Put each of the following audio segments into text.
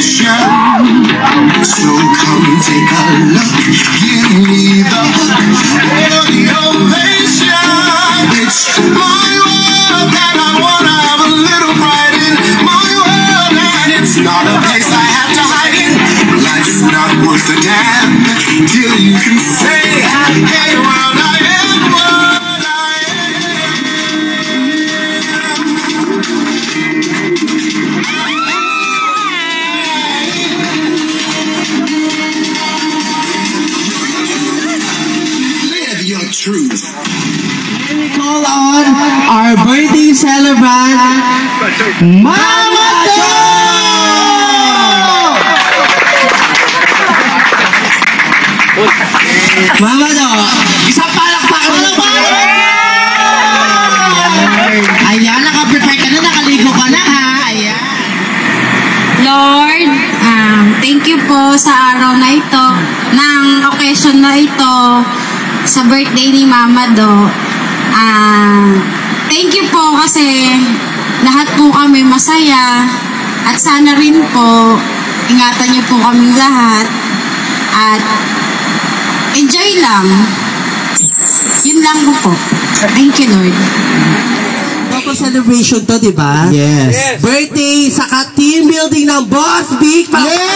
So come take a look, give me the hook for the ovation. It's my world and I wanna have a little pride in my world, and it's not a place I have to hide in. Life's not worth a damn till you can say, hey world, I am what I truth. We call on our birthday celebrant, Mama Do! Mama Do, isang palakpakan mo naman! Ayan, naka-prepare ka na, nakaligo ka na ha, ayan. Lord, thank you po sa araw na ito, ng occasion na ito, sa birthday ni Mama Do. Thank you po kasi lahat po kami masaya at sana rin po ingatan niyo po kaming lahat at enjoy lang. Yun lang po. Thank you, Lord. Couple celebration to, di ba? Yes. Birthday sa team building ng Boss Big. Yes!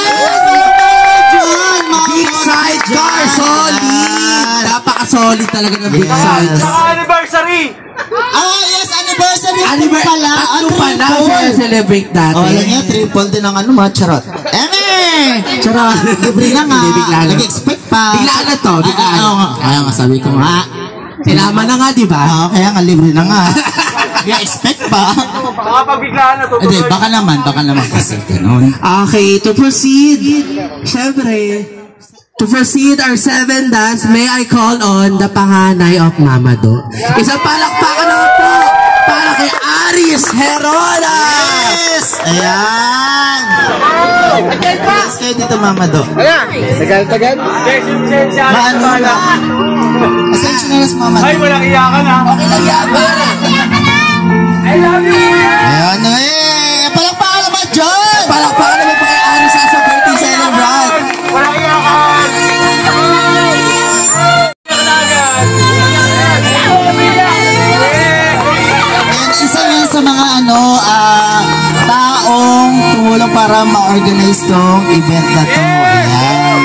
Big sidecar, solid! Napaka-solid talaga ng big sidecar. Saka anniversary! Yes, anniversary pala. Ano pala? Celebrate natin. Alam niya, triple din ang charot. Charot. Libre na nga. Nag-expect pa. Biglaan na to. Kaya nga sabi ko nga. Sinama na nga, di ba? Kaya nga, libre na nga. Nag-expect pa. Baka pagbiglaan na to. Hindi, baka naman kasi ganun. Okay, to proceed, syempre, to proceed our 7 dance, may I call on the panganay of Mama Do. Isang palakpakan naman po para kay Aris Herona! Yes! Ayan! Yes kayo dito, Mama Do. Ayan! Tagal-tagal? Maano na? Asensya na nas, Mama Do. Ay, walang iyakan ha. Okay lang yan, pare! I love you! Ayan, palakpakan naman, John! Palakpakan naman po kay Aris sa birthday celebrant. Walang iyakan! Isa yan sa mga taong tumulong para ma-organize tong event na to. Ayan.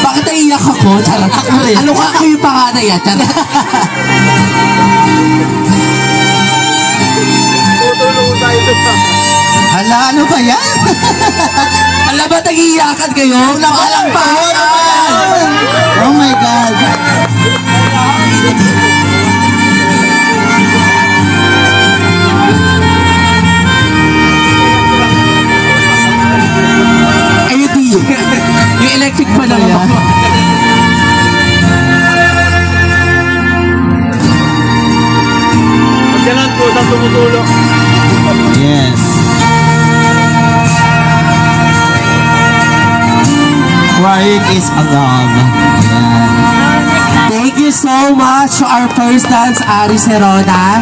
Bakit naiyak ako? Charot. Ano ka ako yung panganay yan? Charot. Tutulong tayo ito. Hala, ano ba yan? Alam ba, nag-iiyakan kayo? Walang pangalan! Oh my God. Ayun din. Yung electric pa lang ako. Pagdalan po sa tumutulong. Yes. Crying is a love. Ayan. Thank you so much to our first dance, Aris Herona.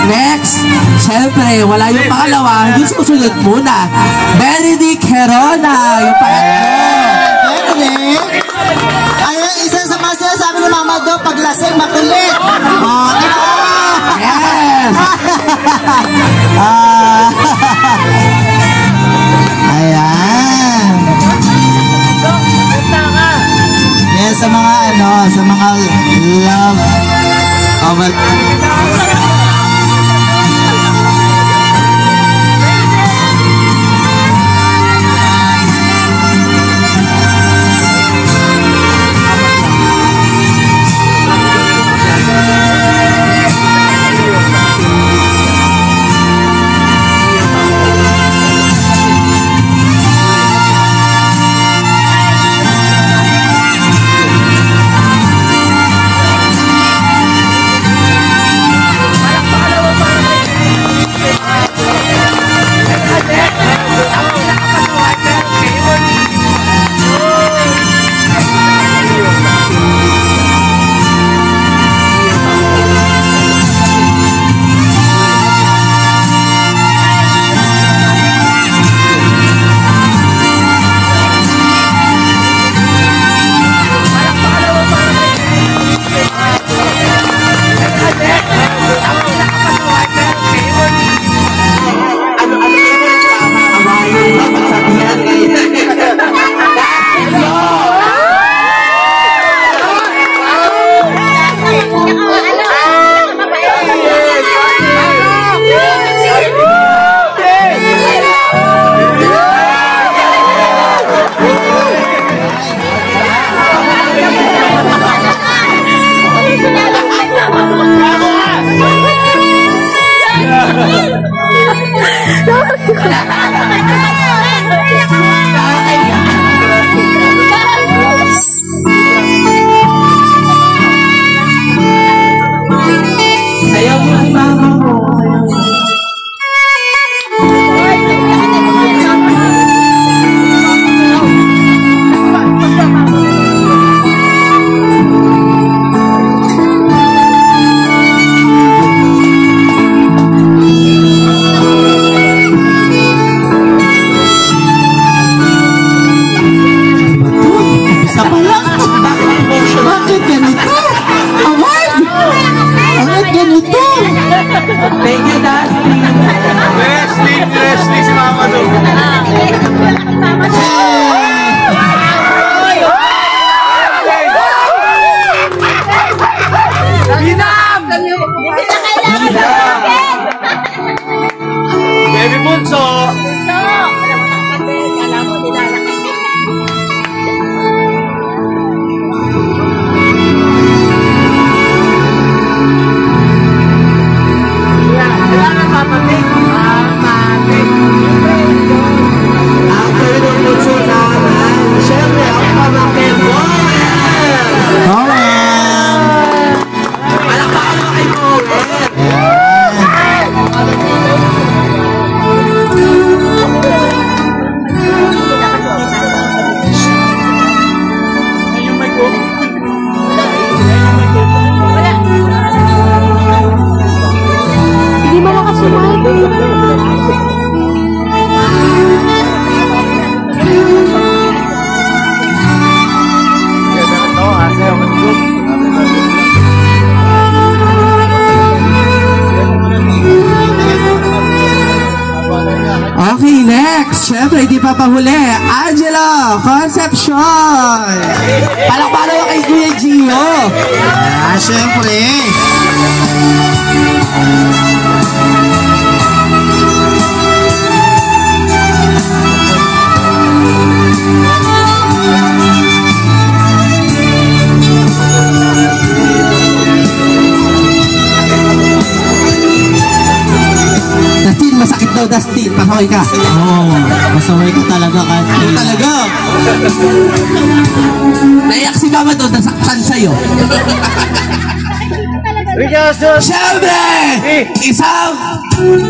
Next, syempre, wala yung pangalawa, yung susunod muna. Benedict Herona, yung pangatlo. Benedict. Ayun, isa sa mga sinasabi ng Mama Do, paglasing makulit. Yes! Ayan. Yes, sa mga love Ayaw mo si mama mo. Isa pa lang. Bakit ganito? Award! Bakit ganito? Thank you, Dusty. Wrestling si Mama Do. Baby Bunso. After nung bunso naman, syempre, ang pamangkin Boel! Alright! Palakpakan mo kay Boel! Ayun yung mic ko. Hindi mo makasumay. Okay, next. Syempre, hindi pa pahuli. Angelo Concepcion! Palakpakan mo kay Kuya Gio! Syempre. Dustin, masakit daw, Dustin. Pasaway ka. Oo, masaway ka talaga, Kanti. Talaga. Naiyak si Mama doon, nasaktan sa'yo. Ricasos. Siyempre, isang,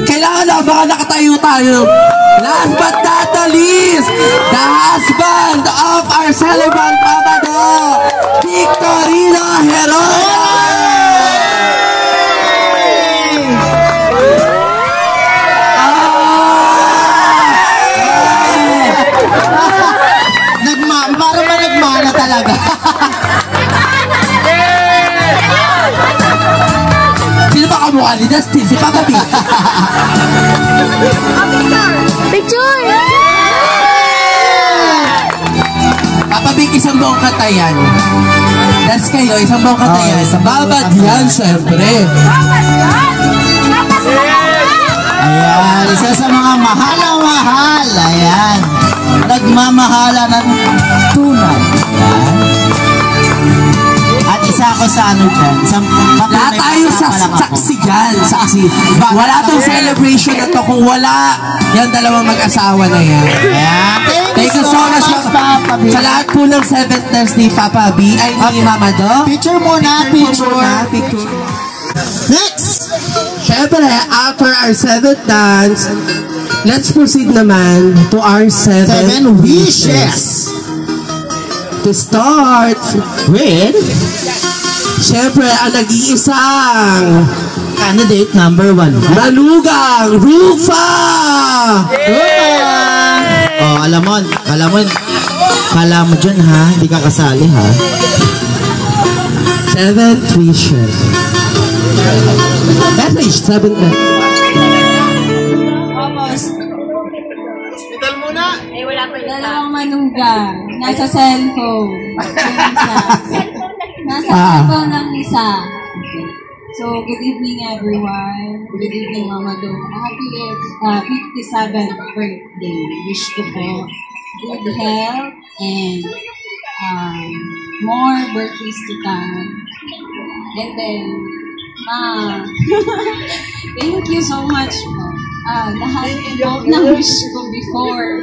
kailangan na baka nakatayo tayo. Last but not the least, the husband of our celebrant Mama Do, Victorino Heroya. Para ba nagmana talaga? Sino ba kamukha ni Dustin? Si Papa B. Picture! Papa B, isang buong katayan. Das kayo, isang buong katayan. isang buong Babad katayan. yan, syempre. Ayan, isa sa mga mahal. Ayan. Nagmamahala ng tunay. Ayan. At isa ako sa ano dyan. Isang Lahat tayo saksi dyan. Saksi. Wala tong celebration na to kung wala yung dalawang mag-asawa na yan. Ayan. Thank you so much, Papa B. sa lahat po ng 7th dance ni Papa B, ay ni Mama Do. Picture muna, picture. Picture. Next! Siyempre, after our 7th dance, let's proceed naman to our 7 wishes. To start with, siyempre, ang nag-iisang Candidate number 1. Malugang Rufa! Oh, alam mo dyan ha, hindi ka kasali ha. 7th wishes. Message, 7th message. Hospital muna. Dalawang manugang. Nasa cellphone. Yung isa. Nasa cellphone ng isa. So, good evening everyone. Good evening Mama Do. Happy 57th birthday. Wish ko po good health and more birthdays to come. And then, Ma, thank you so much po. lahat po ng wish ko before.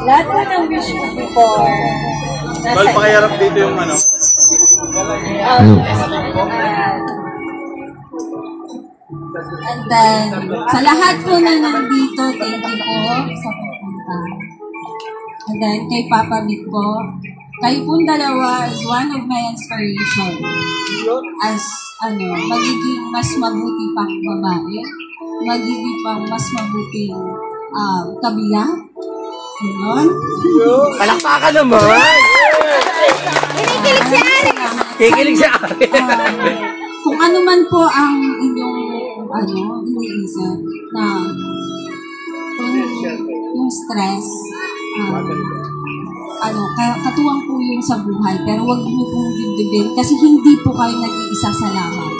Lahat po ng wish ko before. Mal, pakiharap dito yung ano. And then, sa lahat po na nandito, thank you po sa pupunta. And then, kay Papa Vic po, kayo pong dalawa is one of my inspiration. As, magiging mas mabuti pang babae, magiging pang mas mabuting kabila. Ganon. Palakpakan naman! Kinikilig si Ari! Kikilig si Ari! Kung ano man po ang inyong iniisip na yung stress, katuwang po yun sa buhay, pero huwag niyo pong dibdibin kasi hindi po kayo nag-iisa sa laman.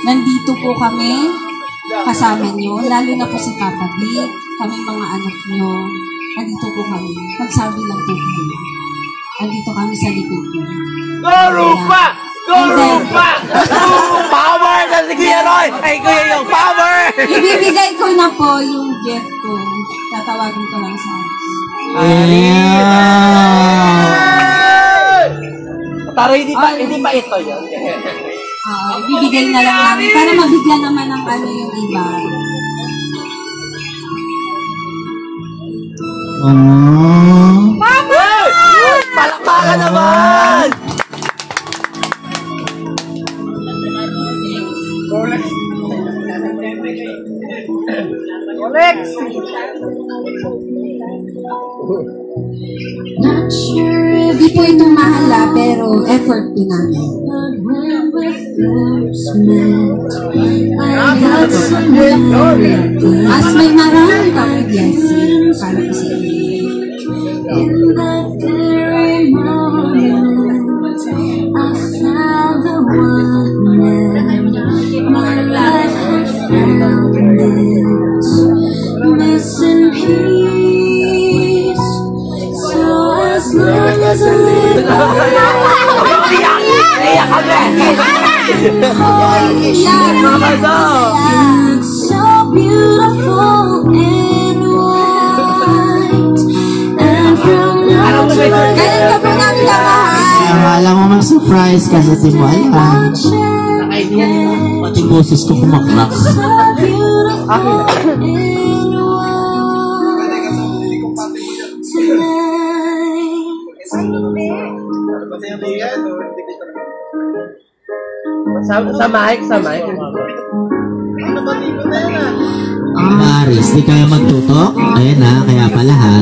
Nandito po kami kasama niyo, lalo na po si Papa B, kami mga anak niyo, nandito po kami. Magsabi lang po kayo. Nandito kami sa likod niyo. Go Rupa! Go Rupa! Power na si Kuya Roy! Ay Kuya yung power! Ibibigay ko na po yung gift ko. Tatawagin ko lang sa akin. Pero hindi pa ito yun. Ibibigay na lang namin para mabigyan naman ng yung iba. Mama! Palakpakan naman! Alex! Hindi po ito mahala, pero effort po namin. As may marami kami blessing para po sa inyo. In that very moment, I found the one my life had found its missing piece. So as long as I live, it's so beautiful in white. And from now to Akala mo mag-surprise kasi di mo alam. Pati boses ko kumakrak. Sa mic. Aris, di kaya magtutok? Ayan na, kaya pala ha.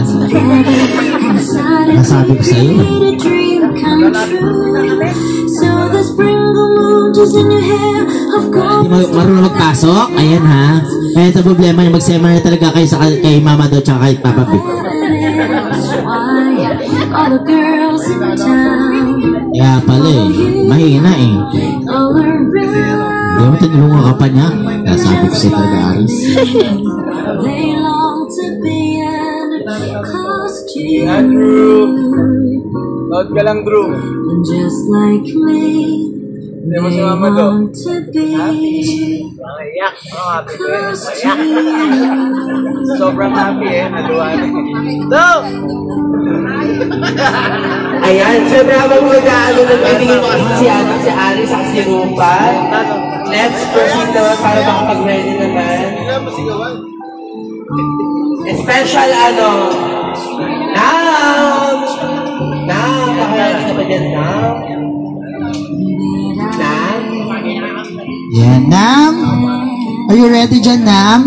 Nasabi ko sa'yo. Di marunong magpasok? Ayan ha. Kaya ito problema yung mag-seminar talaga kayo kay Mama Do tsaka kay Papa B. Kaya pala eh. Mahina eh. Hindi mo tinulungan ka pa niya. Nasabi ko sa'yo talaga, Aris. Drew! Load ka lang, Drew. Just like me, Hindi mo si Mama Do. want to be Iyak. Happy ko yun. Iyak. Sobrang happy eh. Naluhan eh. Do! Ayan, syempre habang mag-aano na pwedeng mo kasi si Aris at si Rupa. Let's proceed naman para makapag-ready naman. Special now! Nakaready ka ba dyan now? Yan, Nam. Are you ready dyan, Nam?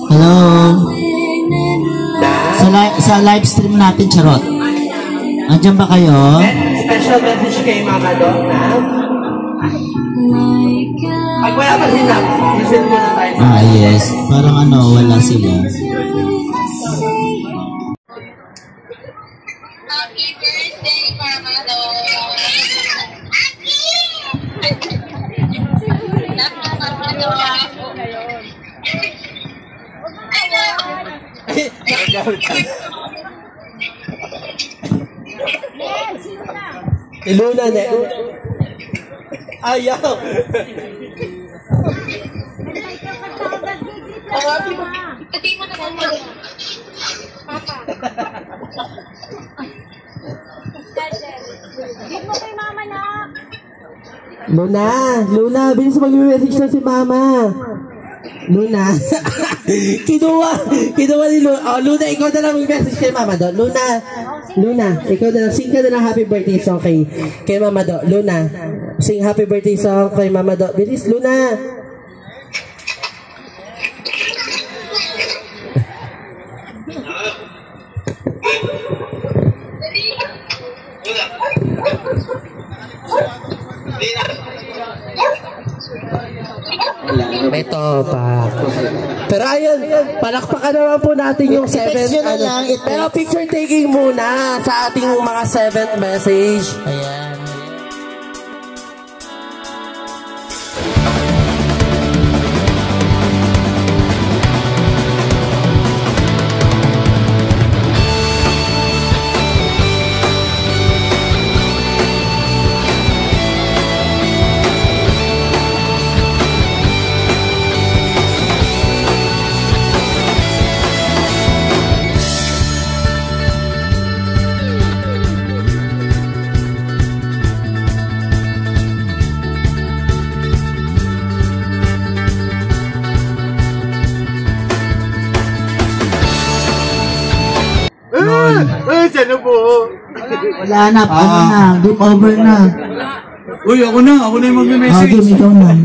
Hello. Sa live stream natin, Charot. Andiyan ba kayo? Special message kay Mama Dog na. Pag wala pa sila, listen mo na tayo. Yes. Parang wala sila. Happy birthday, Mama Dog! Iluna na. Ayaw. Give mo kay mama na. Luna, bilis mag-message na si mama. Luna. kinuha ni Luna. Oh, Luna, ikaw na lang mag-message kay mama do. Luna, ikaw na lang. Sing ka na lang happy birthday song kay mama do. Luna, sing happy birthday song kay mama do. Bilis, Luna. Ito pa. Pero ayun, palakpakan naman po natin yung 7th. Pero picture taking muna sa ating mga 7th message. Ayan. Sana po. Wala na, ano na, game over na. Uy, ako na yung magme-message. Game, ikaw na.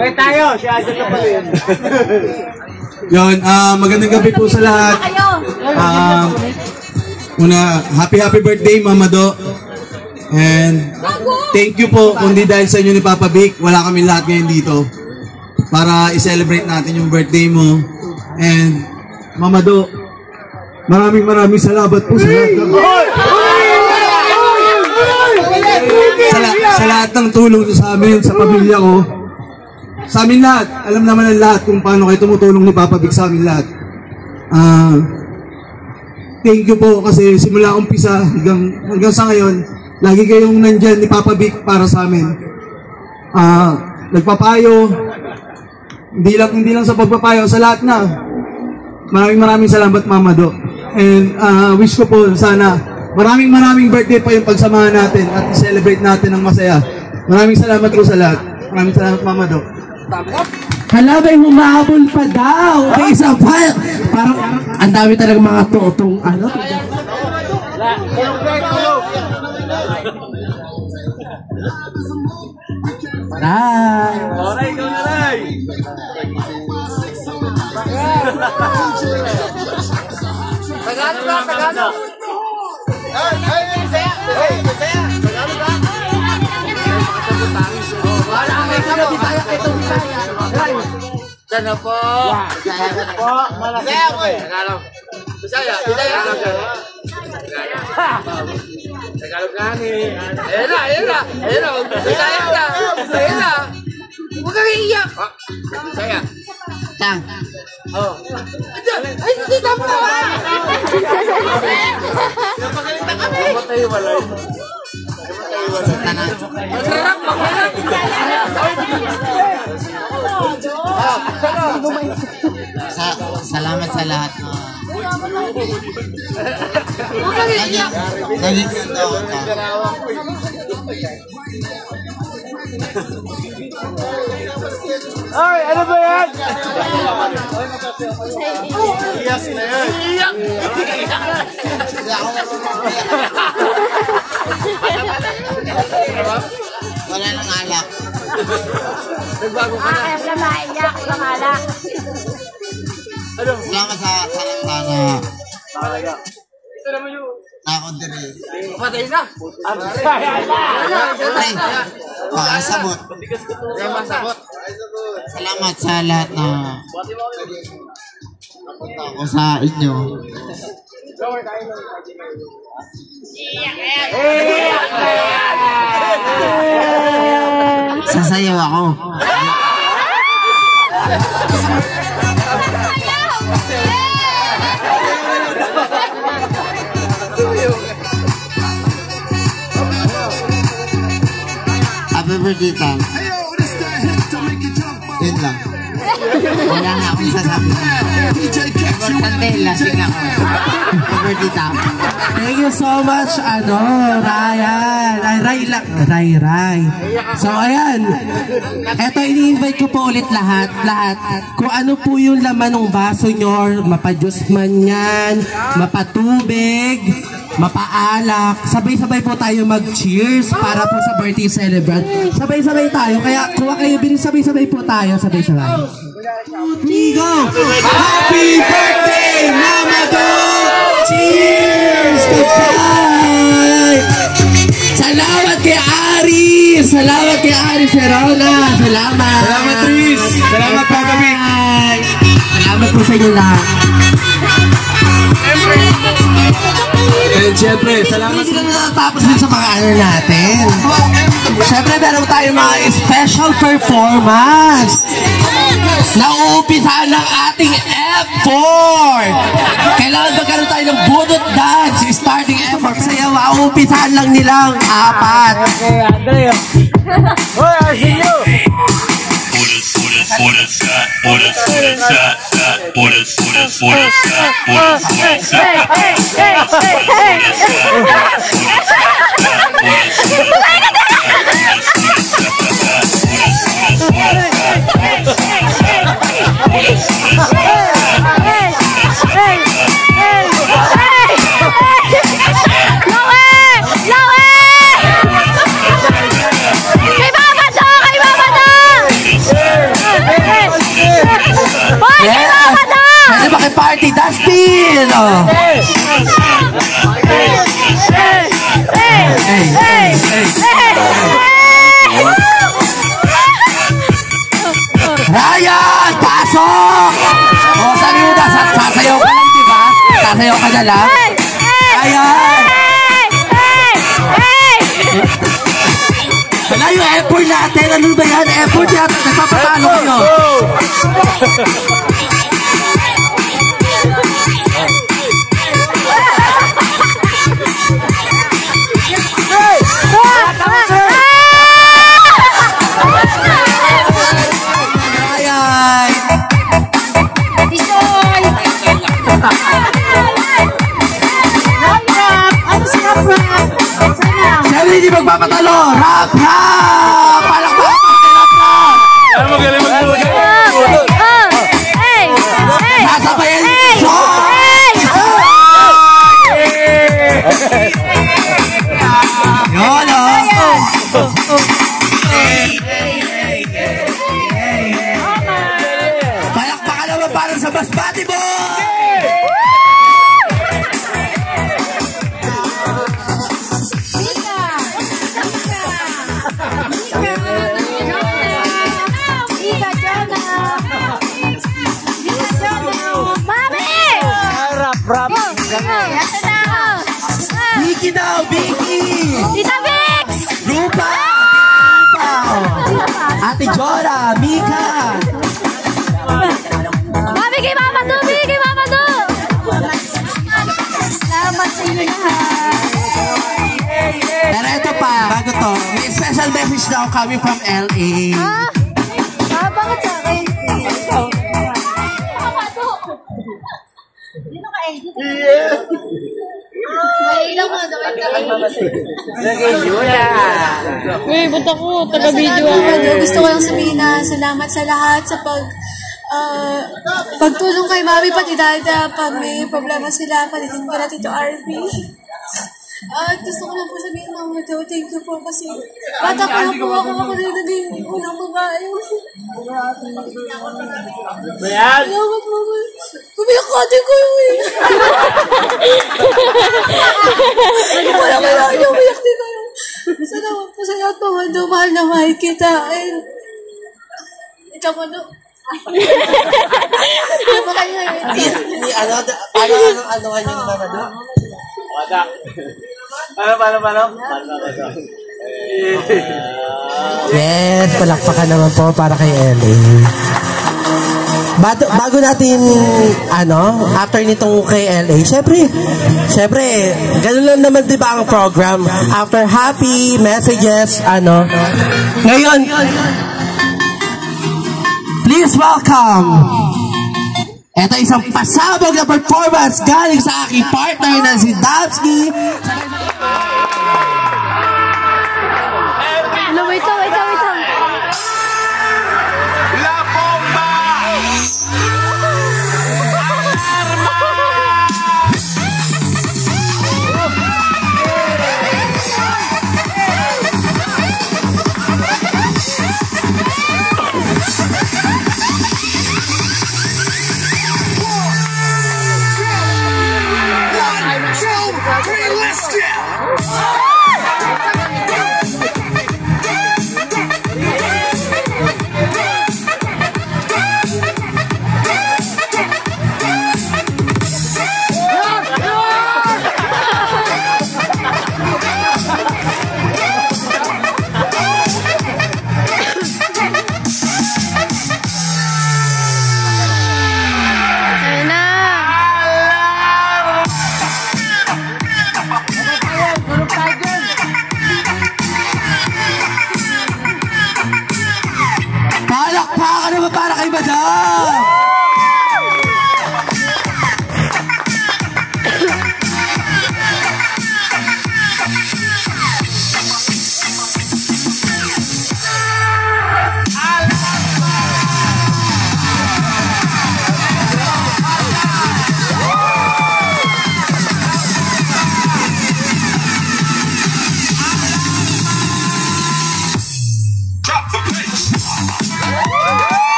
Wait tayo, si Adjan na pala yun. Yun, magandang gabi po sa lahat. Happy birthday, Mama Do. And thank you po, kundi dahil sa inyo ni Papa Vic, wala kami lahat ngayon dito para i-celebrate natin yung birthday mo. And Mama Do, maraming salamat po sa lahat. Sa lahat ng tulong sa amin, sa pamilya ko. Sa amin lahat, alam naman ng lahat kung paano kayo tumutulong ni Papa Vic sa amin lahat. Thank you po kasi simula umpisa hanggang sa ngayon, lagi kayong nandyan ni Papa Vic para sa amin. Nagpapayo, hindi lang sa pagpapayo, sa lahat na. Maraming salamat, Mama Do. And wish ko po sana maraming birthday pa yung pagsamahan natin at i-celebrate natin ng masaya. Maraming salamat po sa lahat. Maraming salamat, Mama Do. Hala, may humahabol pa daw. May isa pa. Parang ang dami talagang mga totong ano. Maray. Oray, ikaw na rin. Tagalog ba? Tagalog. Bisaya. Tagalog ba? Wala kami sa Bisaya. Ito Bisaya. Sana po. Bisaya po. Bisaya po. Tagalog. Bisaya. Tagalog nga ni. Ayun na. Bisaya na. Huwag kang iiyak. Bisaya. Tang. Oh. Ay, hindi ka mo naman! Napakalitan kami! Matay walay. Masarap, makulat! Salamat sa lahat. Huwag kang iiyak! Naging ganda ako. Ay, ano ba yan? Iyak na yan. Iyak! Wala nang alak. Nagbago ka na. Kaya pala maiyak, lamala. Ano? Salamat sa salantana. Talaga. Ito naman yung... Nakondiri. Patay na. Makasabot. Masabot. Salamat sa lahat na napunta ako sa inyo. Sasayaw ako. Happy Happy birthday, Tang. Yun lang. Wala na akong sasabihin. Importante, lasing ako. Happy birthday, Tang. Thank you so much, Ryan. Ray. So, ayan. Eto, ini-invite ko po ulit lahat. Kung ano po yung laman ng baso nyo, mapajuice man yan, mapatubig, mapaalak. Sabay-sabay po tayo mag-cheers para po sa birthday celebrant. Sabay-sabay tayo. Kaya, kuha kayo, sabay-sabay po tayo. Sabay-sabay. Go! Happy birthday, Mama Do! Cheers! Goodbye! Salamat kay Aris! Salamat kay Aris Serona! Salamat! Salamat, Tris! Salamat po kami! Salamat po sa inyo lahat. And syempre, salamat. Hindi na natatapos din sa mga ano natin. Syempre, meron tayong mga special performance. Nauumpisahan ng ating effort. Kailangan magkaroon tayo ng budot dance. Starting effort. Saya, mauumpisahan lang nilang 4. Okay, Andre. Hoy, I see you! Pwede ba kay party, Dustin? Oh. Ryan, pasok! O, sabi mo na, sasayaw ka lang, di ba? Sasayaw ka na lang? Ryan! Wala yung effort natin. Ano ba yan? Effort natin. Nagpapatalo kayo. Siyempre, hindi magpapatalo. Rap! Palakpakan kay Rap! Ano magaling mag-budot? Sasabayan! Yolo! Palakpakan naman para sa Basbati Boy! Vicky daw, Vicky! Tita Vix! Rupa! Ate Jora, Mika! Mami kay Mama Do! Bigay kay Mama Do! Salamat sa inyo lahat! Pero ito pa, bago to, may special message daw coming from LA. Ha? Bakit sa akin? Mama Do! Dito ka eh. May ilang mga Uy, ba't ako? Taga-video ako. Gusto ko lang sabihin na salamat sa lahat sa pagtulong kay Mami pati Dada pag may problema sila pati din pala Tito RP. At gusto ko lang po sabihin Mama Do, thank you po kasi bata ko lang po ako rin naging unang babae. Bayan! Salamat Mama. Umiyak ka din ko yun eh. Wala kailangan niya umiyak din kayo. Salamat po sa lahat Mama Do, mahal na mahal kita. And ito mo Do. Ano ba kayo Ano yung Mama Do? Wala. Paano? Yes, palakpakan naman po para kay LA. bago natin, after nitong KLA, syempre, ganun lang naman diba ang program? After happy messages, ngayon, please welcome, ito isang pasabog na performance galing sa aking partner na si Damski. Wait lang. La bomba! Palakpakan naman para kay Madam!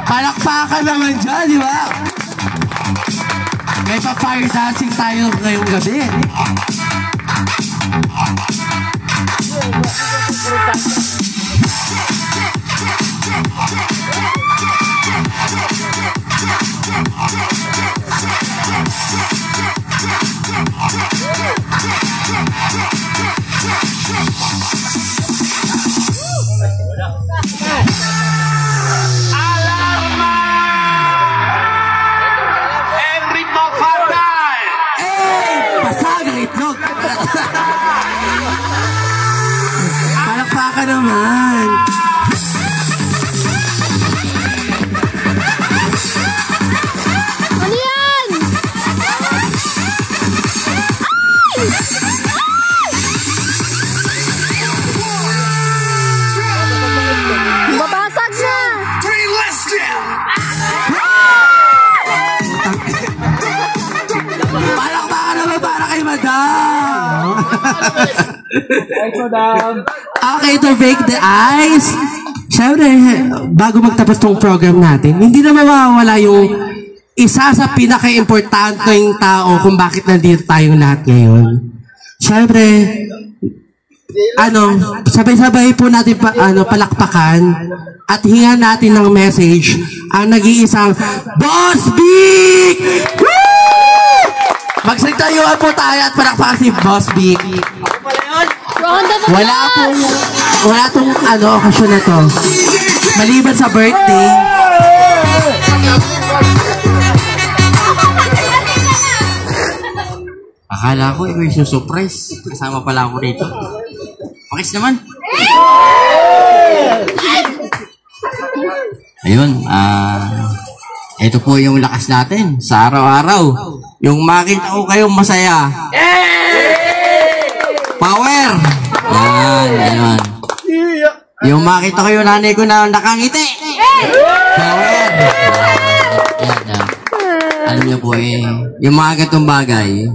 Palakpakan naman dyan, di ba? May pa-fire dancing tayo ngayong gabi. Palakpakan naman. Ano yan? Mabasag na! Palakpakan naman para kay Madam. Okay, to break the ice. Siyempre, bago magtapos tong program natin, hindi na mawawala yung isa sa pinaka-importanteng tao kung bakit nandito tayong lahat ngayon. Siyempre, sabay-sabay po natin palakpakan at hingan natin ng message ang nag-iisang Boss Big! Woo! Magsagtayuan po tayo at palakpakan si Boss Big. Wala tong okasyon na to. Maliban sa birthday. Akala ko ikaw yung surprise. Kasama pala ako dito. Pakis naman. Ayun, ito po yung lakas natin sa araw-araw. Yung makita ko kayong masaya. Power! Yan. Yung makita ko yung nanay ko na nakangiti. Power! Yan. Alam niyo po yung mga gatong bagay,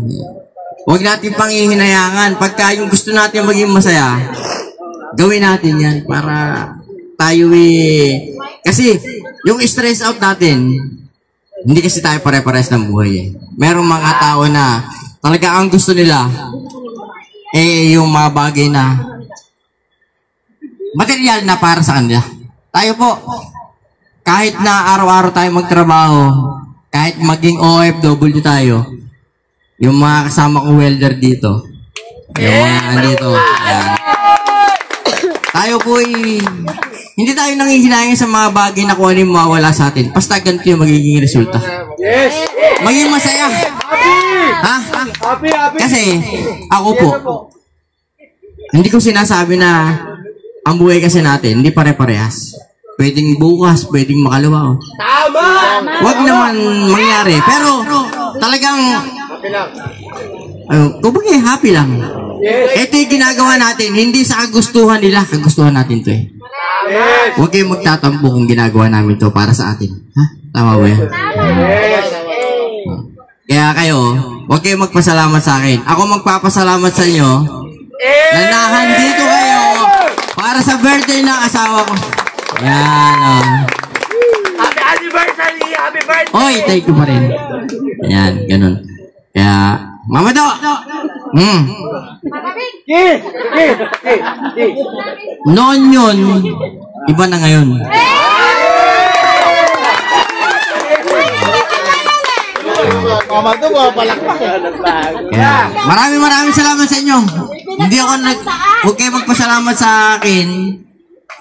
huwag natin panghihinayangan. Pagka yung gusto natin maging masaya, gawin natin yan para tayo kasi yung stress out natin, hindi kasi tayo pare-pares ng buhay. Merong mga tao na talaga ang gusto nila yung mga bagay na material na para sa kanila. Tayo po, kahit na araw-araw tayo magtrabaho, kahit maging OFW tayo, yung mga kasama kong welder dito, yung mga andito, yan. Tayo po hindi tayo nangihinayang sa mga bagay na kung ano yung mawawala sa atin. Basta ganito yung magiging resulta. Yes! Maging masaya. Ha? Happy! Kasi, ako po, hindi ko sinasabi na ang buhay kasi natin, hindi pare-parehas. Pwedeng bukas, pwedeng makalawa. Tama! Huwag naman mangyari. Pero, talagang, kumbaga, happy lang. Yes! Ito yung ginagawa natin, hindi sa kagustuhan nila, kagustuhan natin to eh. Yes! Huwag kayong magtatampo kung ginagawa namin to para sa atin. Ha? Tama ba yan? Yes! Kaya kayo, huwag kayong magpasalamat sa akin. Ako magpapasalamat sa inyo na nandito kayo para sa birthday ng asawa ko. Yan, oh. Happy anniversary! Happy birthday! Oy, thank you pa rin. Yan, ganun. Kaya, Mama Do! Noon yun, iba na ngayon. Mama to, palakpak. Kaya, maraming salamat sa inyo. Hindi ako huwag kayo magpasalamat sa akin.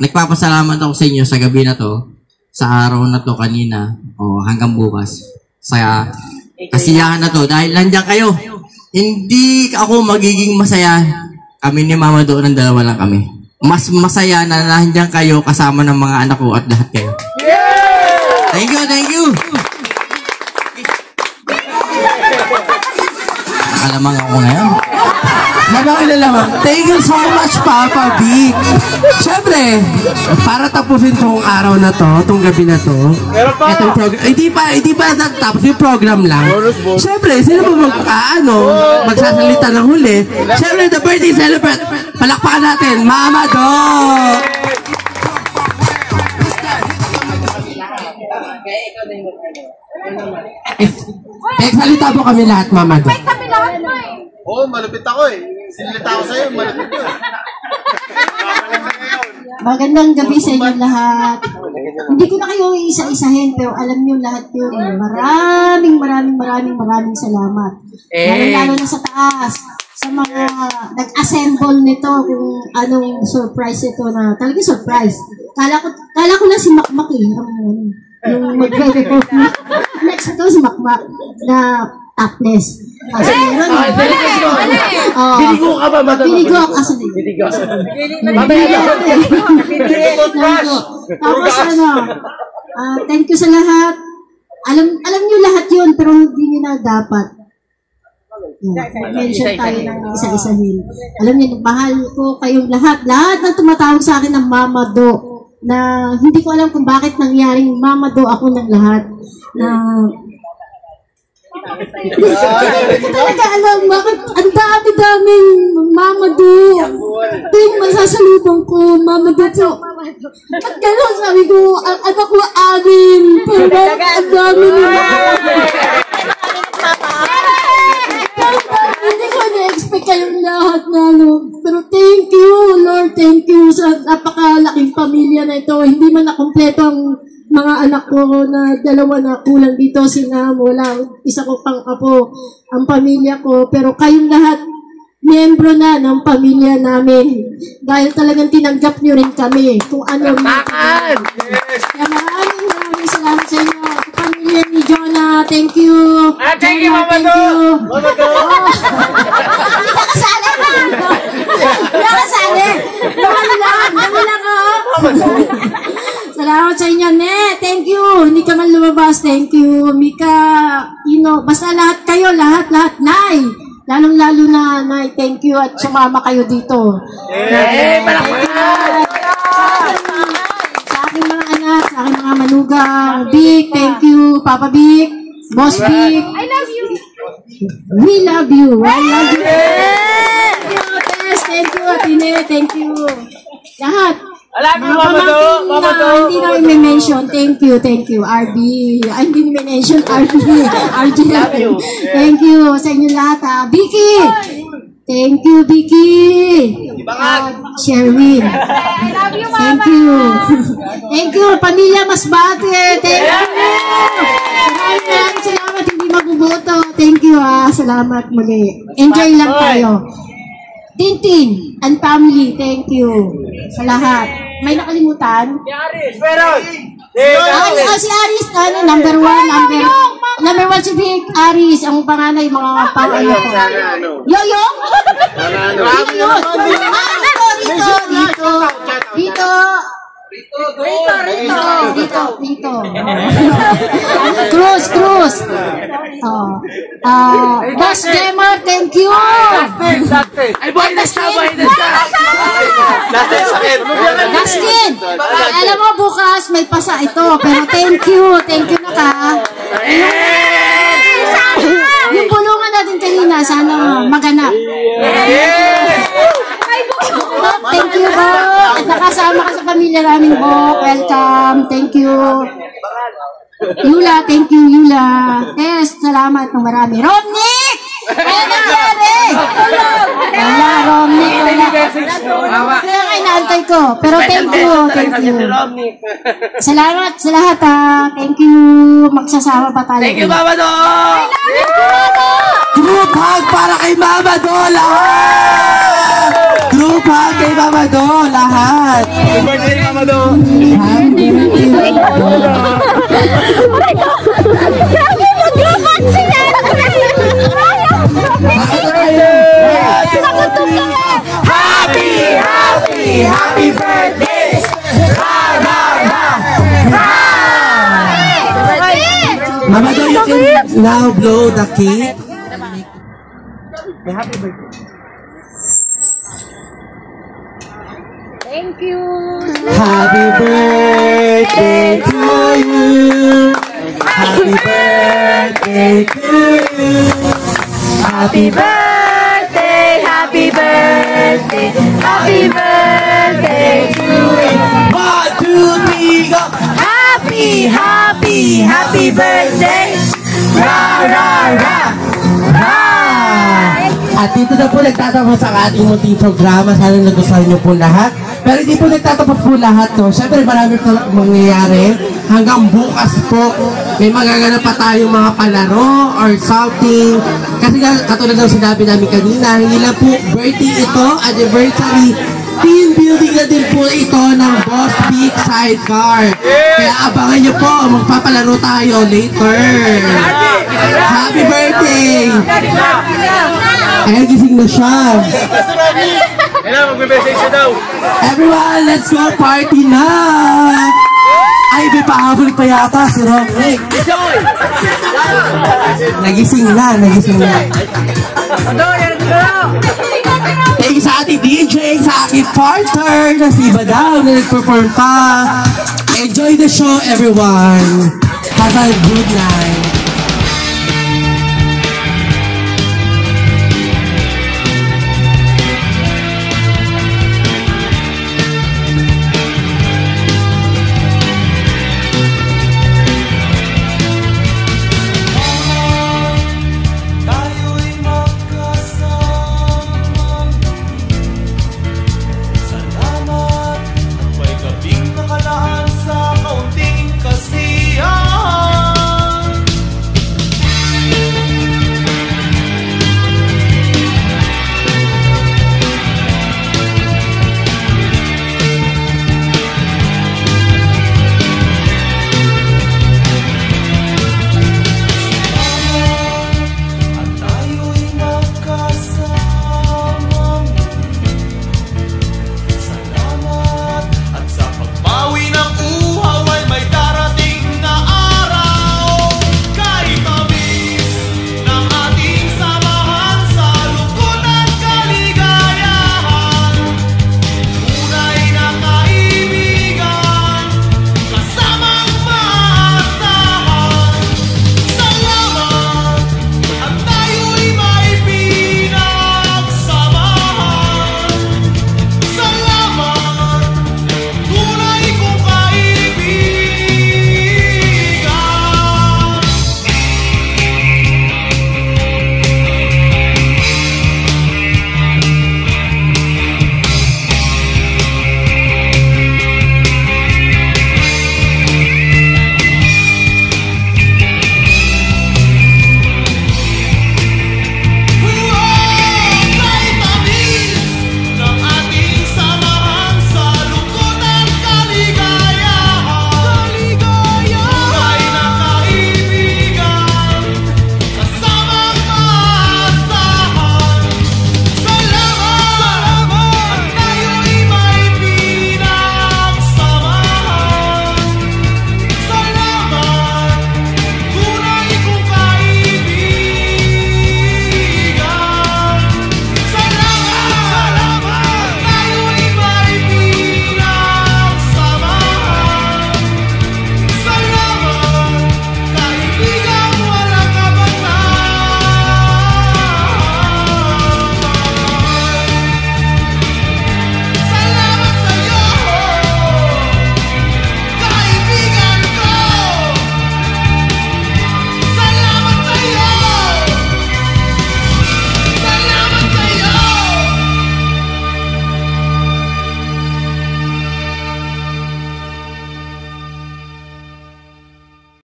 Nagpapasalamat ako sa inyo sa gabi na to, sa araw na to kanina, o hanggang bukas. Sa kasiyahan na to, dahil nandiyan kayo. Hindi ako magiging masaya. Kami ni Mama Do ng dalawa lang kami. Mas masaya na nandiyan kayo kasama ng mga anak ko at lahat kayo. Thank you, thank you. Alamang ako ngayon. Thank you so much, Papa Vic. Siyempre, para tapusin tong araw na to, tong gabi na to, itong program, hindi pa natapos yung program lang. Siyempre, sino ba magsasalita ng huli? Siyempre, the birthday celebrant. Palakpakan natin, Mama Do! Salita po kami lahat, Mama Do. Oo, malupit ako eh. Sinilita ako sa'yo, malupit ko eh. Magandang gabi sa inyo lahat. Hindi ko na kayo isa-isahin, pero alam niyo lahat yun. Maraming salamat. Lalo na sa taas, sa mga nag-assemble nito, kung anong surprise ito na, talagang surprise. Kala ko na si Makmak eh, yung mag-report na. Next ito si Makmak na topless. Kasi meron. Binigo ka ba? Binigo ako. Tapos thank you sa lahat. Alam niyo lahat yun, pero hindi niyo na dapat. Mention tayo ng isa-isahin. Alam niyo, mahal ko kayong lahat. Lahat na tumatawag sa akin ng Mama Do, na hindi ko alam kung bakit nangyaring Mama Do ako ng lahat. Na talaga alam, bakit ang dami-daming Mama Do. Ito yung masasalubong ko, Mama Do po. At gano'n, sabi ko, ang anak ko amin. Pero ang dami nila. Hindi ko na-expect kayong lahat na pero thank you, Lord, thank you sa napakalaking pamilya na ito. Hindi man nakumpleto ang mga anak ko na dalawa na kulang dito, wala, isa ko pang apo, ang pamilya ko, pero kayong lahat, miyembro na ng pamilya namin. Dahil talagang tinanggap nyo rin kami kung ano. Kaya maraming salamat sa inyo. Sa pamilya ni Jonah, thank you. Thank you, Mama Do. Hindi ka kasali ha? Hindi ka kasali. Dami lang Salamat sa inyo, Ne. Thank you. Hindi ka man lumabas. Thank you. Mika, basta lahat kayo, lahat, Nay. Lalong-lalo na, Nay, thank you at sumama kayo dito. Sa aking mga anak, sa aking mga manugang, Vic, thank you. Papa Vic, Boss Vic. I love you. We love you. I love you. Thank you, Tess. Thank you, Atine. Thank you. Lahat. Alam mo, Mama Do. Hindi na i-mention. Thank you. RB. Ay, hindi i-mention. RG. Thank you sa inyo lahat. Vicky. Thank you, Vicky. Sherwin. I love you, Mama. Thank you. Thank you, Pamilya Masbate. Thank you. Maraming salamat. Hindi mabubuto. Thank you, Salamat muli. Enjoy lang tayo. Tintin and family, thank you sa lahat. May nakalimutan? Meron! Si Aris, number 1, number 1 si Vic, Aris, ang panganay, mga panganay ko. Yoyong? Sino yun? Dito. Cruz. Boss Demar, thank you. Ay, boy na siya. Dustin, alam mo bukas may pasa ito, pero thank you na ka. Yung bulungan natin kanina, sana maganap. Thank you, Bo. At nakasama ka sa pamilya namin, Bo. Welcome. Thank you. Yula, thank you, Yula. Tess, salamat ng marami. Romnick! Ano nangyari? Wala, Romnick. Wala. Kaya nga inaantay ko. Pero thank you. Salamat sa lahat, ha. Thank you. Magsasama pa tayo. Thank you, Mama Do! Group hug para kay Mama Do, lahat! Group hug kay Mama Do, lahat! Happy birthday, Mama Do! Happy birthday, Mama Do! Grabe mag-group hug sila! Happy birthday! Mama Do, you can now blow the cake. Happy birthday. Thank you. Happy birthday to you. Happy birthday to you. Happy birthday, happy birthday, happy birthday to you. 1, 2, 3, go! Happy birthday! Ra, ra, ra! Ra! At dito na po nagtatapos ang ating munting programa. Sana nagustuhan niyo po lahat. Pero hindi po nagtatapos po lahat to. Siyempre marami pa mangyayari. Hanggang bukas po, may magaganap pa tayong mga palaro or something. Kasi katulad ng sinabi namin kanina, hindi lang po birthday ito, anniversary. Team building na din po ito ng Boss Big Sidecar. Kaya abangan niyo po, magpapalaro tayo later. Happy birthday! Ay, gising na siya. Everyone, let's go party na! Ay, may pahabol pa yata si Rocky. Nagising na. Thank you sa ating DJ, sa aking partner na si Badang na nag-perform pa. Enjoy the show, everyone. Have a good night.